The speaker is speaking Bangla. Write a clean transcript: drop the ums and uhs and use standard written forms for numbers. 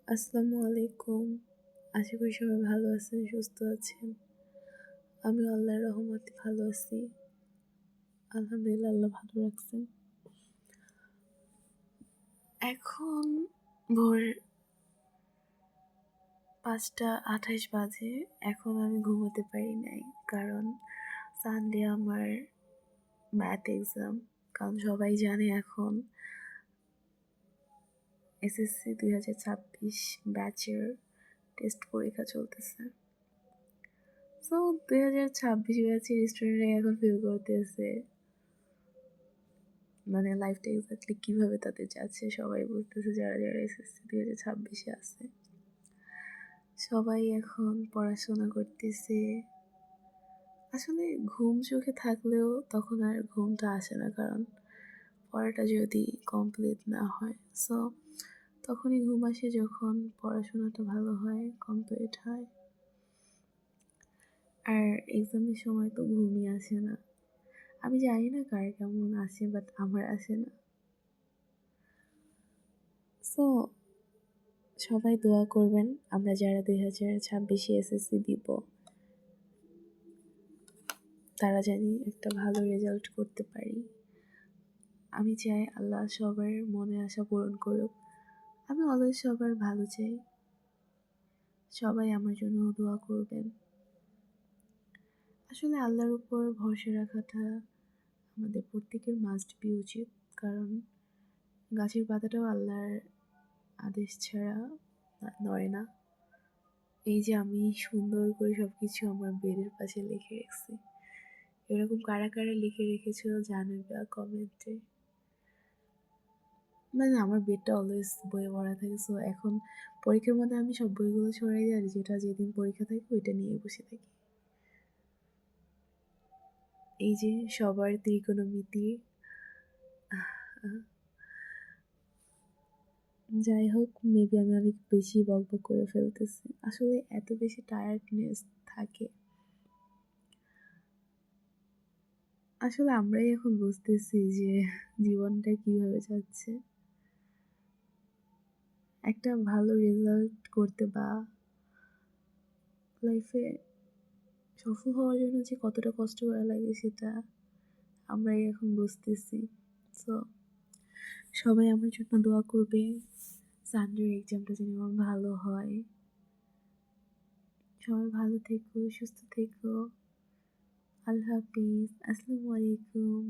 আসসালামু আলাইকুম। আশা করি সবাই ভালো আছেন, সুস্থ আছেন। আমিও আল্লাহর রহমতে ভালো আছি। আলহামদুলিল্লাহ আল্লাহ ভালো রাখছেন। এখন ভোর ৫টা ২৮ বাজে। এখন আমি ঘুমোতে পারি নাই। কারণ সানডে আমার ম্যাথ এক্সাম। কারণ সবাই জানে এখন এসএসসি ২০২৬ ব্যাচের টেস্ট পরীক্ষা চলতেছে। সো ২০২৬ ব্যাচের স্টুডেন্টরা এখন ফিল করতেছে মানে লাইফটা এক্স্যাক্টলি কীভাবে তাদের যাচ্ছে সবাই বলতেছে, যারা এসএসসি ২০২৬-এ আছে। সবাই এখন পড়াশোনা করতেছে। আসলে ঘুম চোখে থাকলেও তখন আর ঘুমটা আসে না, কারণ পড়াটা যদি কমপ্লিট না হয়। সো তখনই ঘুম আসে যখন পড়াশোনাটা ভালো হয়, কমপ্লিট হয়। আর এক্সামের সময় তো ঘুমই আসে না। আমি জানি না কার কেমন আসে, বাট আমার আসে না। সো সবাই দোয়া করবেন আমরা যারা ২০২৬-এ এসএসসি দিব তারা জানি একটা ভালো রেজাল্ট করতে পারি। আমি চাই আল্লাহ সবার মনে আশা পূরণ করুক। আমি অলওয়েজ সবার ভালো চাই। সবাই আমার জন্য দোয়া করবেন। আসলে আল্লাহর উপর ভরসা রাখাটা আমাদের প্রত্যেকের মাস্ট বি উচিত, কারণ গাছের পাতাটাও আল্লাহর আদেশ ছাড়া নড়ে না। এই যে আমি সুন্দর করে সব কিছু আমার বেডের পাশে লিখে রেখেছি, এরকম কারা কারা লিখে রেখেছো জানাবে কমেন্টে। মানে আমার বেডটা অলওয়েজ বইয়ে ভরা থাকে। সো এখন পরীক্ষার মধ্যে আমি সব বইগুলো সরাই দিই, আর যেটা যেদিন পরীক্ষা থাকে ওইটা নিয়ে বসে থাকি। এই যে সবার ত্রিকোণমিতি। যাই হোক, মেবি আমি অনেক বেশি বকবক করে ফেলতেছি। আসলে এত বেশি টায়ার্ডনেস থাকে। আসলে আমরাই এখন বুঝতেছি যে জীবনটা কিভাবে যাচ্ছে। একটা ভালো রেজাল্ট করতে বা লাইফে সফল হওয়ার জন্য যে কতটা কষ্ট করা লাগে সেটা আমরাই এখন বুঝতেছি। সো সবাই আমার জন্য দোয়া করবে। সানডের এক্সামটা যেন আমার ভালো হয়। সবাই ভালো থেকো, সুস্থ থেকো। আল্লাহ হাফিজ। আসসালামু আলাইকুম।